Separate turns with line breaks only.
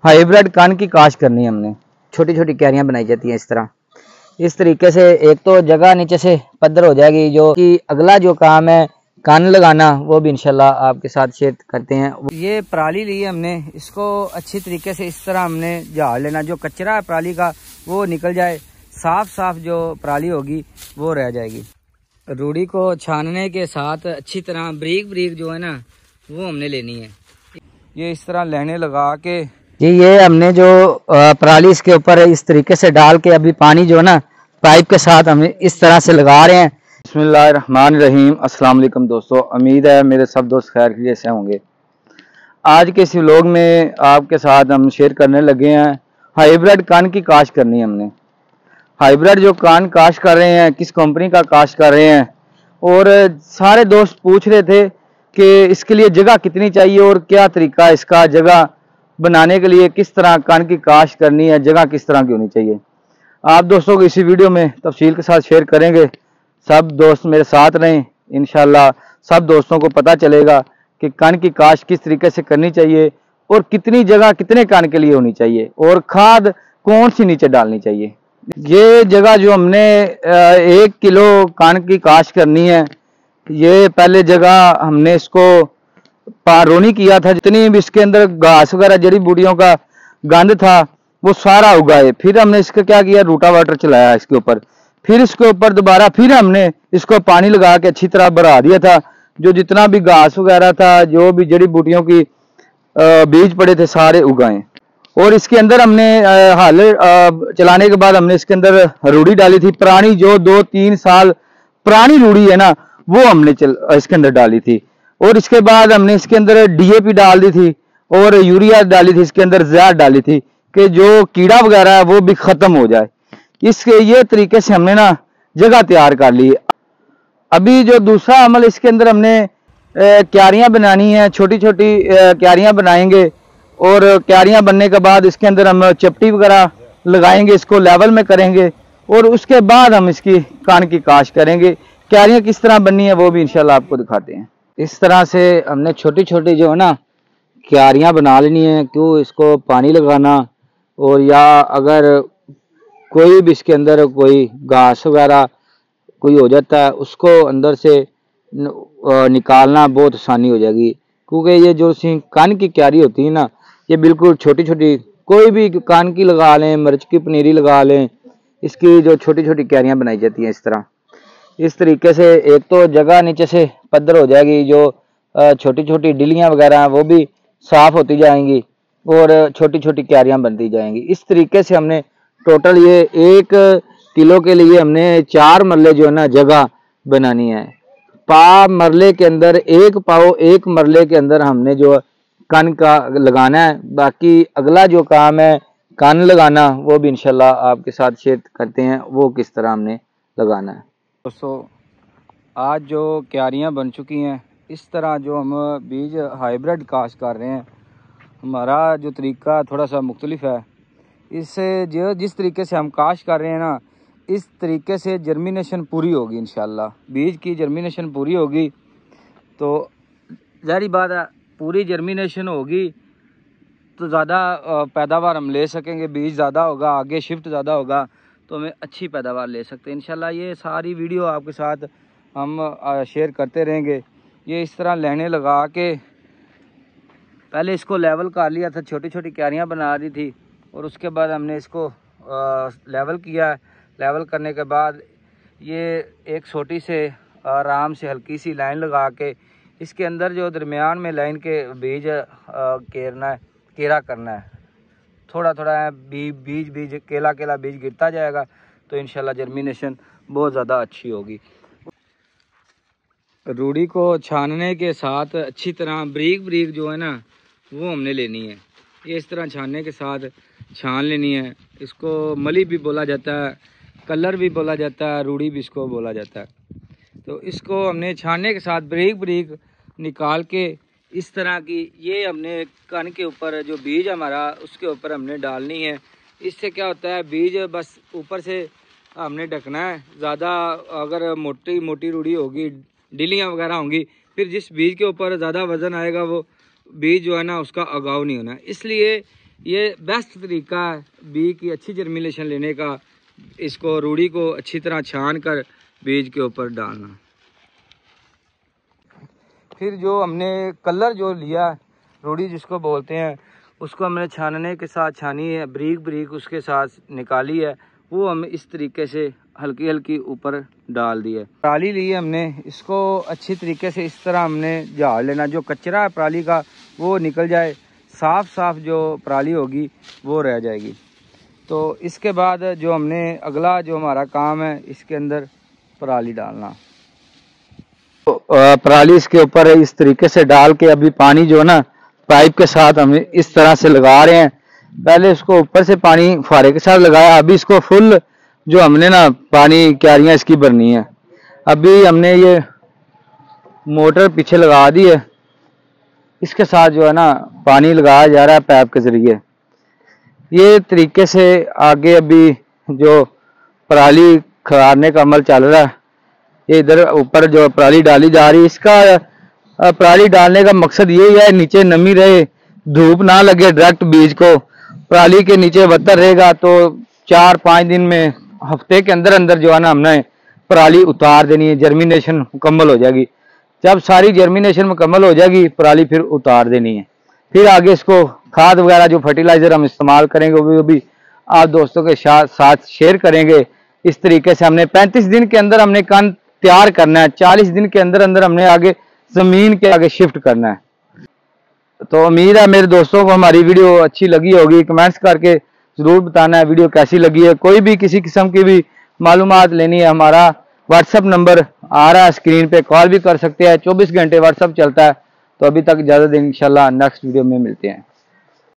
Hybrid कण की काश्त करनी है हमने। छोटी छोटी क्यारियां बनाई जाती हैं इस तरीके से। एक तो जगह नीचे से पद्धर हो जाएगी, जो कि अगला जो काम है कण लगाना वो भी इंशाल्लाह आपके साथ शेयर करते हैं। ये पराली ली है हमने, इसको अच्छी तरीके से इस तरह हमने झाड़ लेना। जो कचरा है पराली का वो निकल जाए, साफ साफ जो पराली होगी वो रह जाएगी। रूढ़ी को छानने के साथ अच्छी तरह बारीक बारीक जो है ना वो हमने लेनी है। ये इस तरह लेने लगा के ये हमने जो पराली इसके ऊपर इस तरीके से डाल के अभी पानी जो है ना पाइप के साथ हम इस तरह से लगा रहे हैं। बिस्मिल्लाहिर्रहमानिर्रहीम। अस्सलाम वालेकुम दोस्तों, उम्मीद है मेरे सब दोस्त खैर खैरियत से होंगे। आज के इस व्लॉग में आपके साथ हम शेयर करने लगे हैं हाइब्रिड कण की काश्त करनी है हमने। हाइब्रिड जो कण काश्त कर रहे हैं, किस कंपनी का काश्त कर रहे हैं, और सारे दोस्त पूछ रहे थे कि इसके लिए जगह कितनी चाहिए और क्या तरीका है इसका जगह बनाने के लिए, किस तरह कण की काश्त करनी है, जगह किस तरह की होनी चाहिए। आप दोस्तों को इसी वीडियो में तफसील के साथ शेयर करेंगे। सब दोस्त मेरे साथ रहें, इंशाल्लाह सब दोस्तों को पता चलेगा कि कण की काश्त किस तरीके से करनी चाहिए और कितनी जगह कितने कण के लिए होनी चाहिए और खाद कौन सी नीचे डालनी चाहिए। ये जगह जो हमने 1 किलो कण की काश्त करनी है, ये पहले जगह हमने इसको पारोनी किया था। जितनी भी इसके अंदर घास वगैरह जड़ी बूटियों का गंद था वो सारा उगाए। फिर हमने इसका क्या किया, रूटावाटर चलाया इसके ऊपर। फिर इसके ऊपर दोबारा फिर हमने इसको पानी लगा के अच्छी तरह भरा दिया था। जो जितना भी घास वगैरह था, जो भी जड़ी बूटियों की बीज पड़े थे सारे उगाए। और इसके अंदर हमने हल चलाने के बाद हमने इसके अंदर रूढ़ी डाली थी पुरानी, जो 2-3 साल पुरानी रूढ़ी है ना वो हमने इसके अंदर डाली थी। और इसके बाद हमने इसके अंदर डीएपी डाल दी थी और यूरिया डाली थी, इसके अंदर ज़हर डाली थी कि जो कीड़ा वगैरह है वो भी खत्म हो जाए। इसके ये तरीके से हमने ना जगह तैयार कर ली। अभी जो दूसरा अमल इसके अंदर हमने क्यारियां बनानी है, छोटी छोटी क्यारियां बनाएंगे और क्यारियां बनने के बाद इसके अंदर हम चपटी वगैरह लगाएंगे, इसको लेवल में करेंगे और उसके बाद हम इसकी कण की काश्त करेंगे। क्यारियां किस तरह बननी है वो भी इंशाल्लाह आपको दिखाते हैं। इस तरह से हमने छोटी छोटी जो है ना क्यारियां बना लेनी है। क्यों, इसको पानी लगाना, और या अगर कोई भी इसके अंदर कोई घास वगैरह कोई हो जाता है उसको अंदर से निकालना बहुत आसानी हो जाएगी। क्योंकि ये जो कण की क्यारी होती है ना ये बिल्कुल छोटी छोटी, कोई भी कण की लगा लें, मिर्च की पनीरी लगा लें, इसकी जो छोटी छोटी क्यारियां बनाई जाती हैं इस तरीके से। एक तो जगह नीचे से पद्धर हो जाएगी, जो छोटी छोटी डिलियां वगैरह वो भी साफ होती जाएंगी और छोटी छोटी क्यारियां बनती जाएंगी। इस तरीके से हमने टोटल ये 1 किलो के लिए हमने 4 मरले जो है ना जगह बनानी है। मरले के अंदर 1 पाव 1 मरले के अंदर हमने जो कण का लगाना है। बाकी अगला जो काम है कण लगाना वो भी इंशाल्लाह आपके साथ शेयर करते हैं, वो किस तरह हमने लगाना है। दोस्तों आज जो क्यारियां बन चुकी हैं, इस तरह जो हम बीज हाइब्रिड काश्त कर रहे हैं, हमारा जो तरीका थोड़ा सा मुख्तलिफ है। इससे जो जिस तरीके से हम काश्त कर रहे हैं ना, इस तरीके से जर्मिनेशन पूरी होगी इंशाल्लाह। बीज की जर्मिनेशन पूरी होगी तो ज़ाहिर बात है पूरी जर्मिनेशन होगी तो ज़्यादा पैदावार हम ले सकेंगे। बीज ज़्यादा होगा, आगे शिफ्ट ज़्यादा होगा तो हमें अच्छी पैदावार ले सकते हैं इंशाल्लाह। ये सारी वीडियो आपके साथ हम शेयर करते रहेंगे। ये इस तरह लेने लगा के पहले इसको लेवल कर लिया था, छोटी छोटी क्यारियां बना दी थी और उसके बाद हमने इसको लेवल किया। लेवल करने के बाद ये एक छोटी से आराम से हल्की सी लाइन लगा के इसके अंदर जो दरमियान में लाइन के बीज केरा करना है। थोड़ा थोड़ा बीज केला बीज गिरता जाएगा तो इंशाल्लाह जर्मिनेशन बहुत ज़्यादा अच्छी होगी। रूढ़ी को छानने के साथ अच्छी तरह बारीक बारीक जो है ना वो हमने लेनी है। ये इस तरह छानने के साथ छान लेनी है। इसको मली भी बोला जाता है, कलर भी बोला जाता है, रूढ़ी भी इसको बोला जाता है। तो इसको हमने छानने के साथ बारीक बारीक निकाल के इस तरह की ये हमने कण के ऊपर जो बीज हमारा उसके ऊपर हमने डालनी है। इससे क्या होता है, बीज बस ऊपर से हमने ढकना है। ज़्यादा अगर मोटी मोटी रूढ़ी होगी, डिलियाँ वगैरह होंगी, फिर जिस बीज के ऊपर ज़्यादा वज़न आएगा वो बीज जो है ना उसका उगाव नहीं होना। इसलिए
ये बेस्ट तरीका है बीज की अच्छी जर्मिनेशन लेने का। इसको रूढ़ी को अच्छी तरह छान कर बीज के ऊपर डालना। फिर जो हमने कलर जो लिया रूढ़ी जिसको बोलते हैं, उसको हमने छानने के साथ छानी है, बारीक बारीक उसके साथ निकाली है, वो हम इस तरीके से हल्की हल्की ऊपर डाल दी है। पराली ली हमने, इसको अच्छी तरीके से इस तरह हमने झाड़ लेना, जो कचरा है पराली का वो निकल जाए, साफ साफ जो पराली होगी वो रह जाएगी। तो इसके बाद जो हमने अगला जो हमारा काम है, इसके अंदर पराली डालना। तो पराली इसके ऊपर इस तरीके से डाल के अभी पानी जो है ना पाइप के साथ हम इस तरह से लगा रहे हैं। पहले इसको ऊपर से पानी फुहारे के साथ लगाया, अभी इसको फुल जो हमने ना पानी क्यारियां इसकी भरनी है। अभी हमने ये मोटर पीछे लगा दी है, इसके साथ जो है ना पानी लगाया जा रहा है पाइप के जरिए। ये तरीके से आगे अभी जो पराली खिलारने का अमल चल रहा है, ये इधर ऊपर जो पराली डाली जा रही है, इसका पराली डालने का मकसद यही है नीचे नमी रहे, धूप ना लगे डायरेक्ट बीज को, पराली के नीचे बतर रहेगा तो 4-5 दिन में, हफ्ते के अंदर अंदर जो है ना हमने पराली उतार देनी है, जर्मिनेशन मुकम्मल हो जाएगी। जब सारी जर्मिनेशन मुकम्मल हो जाएगी पराली फिर उतार देनी है। फिर आगे इसको खाद वगैरह जो फर्टिलाइजर हम इस्तेमाल करेंगे वो भी आप दोस्तों के साथ शेयर करेंगे। इस तरीके से हमने 35 दिन के अंदर हमने कण तैयार करना है, 40 दिन के अंदर अंदर हमने आगे जमीन के आगे शिफ्ट करना है। तो उम्मीद है मेरे दोस्तों को हमारी वीडियो अच्छी लगी होगी, कमेंट्स करके जरूर बताना है वीडियो कैसी लगी है। कोई भी किसी किस्म की भी मालूमात लेनी है, हमारा व्हाट्सएप नंबर आ रहा है स्क्रीन पे, कॉल भी कर सकते हैं, 24 घंटे व्हाट्सएप चलता है। तो अभी तक इजाजत दें, इंशाल्लाह नेक्स्ट वीडियो में मिलते हैं।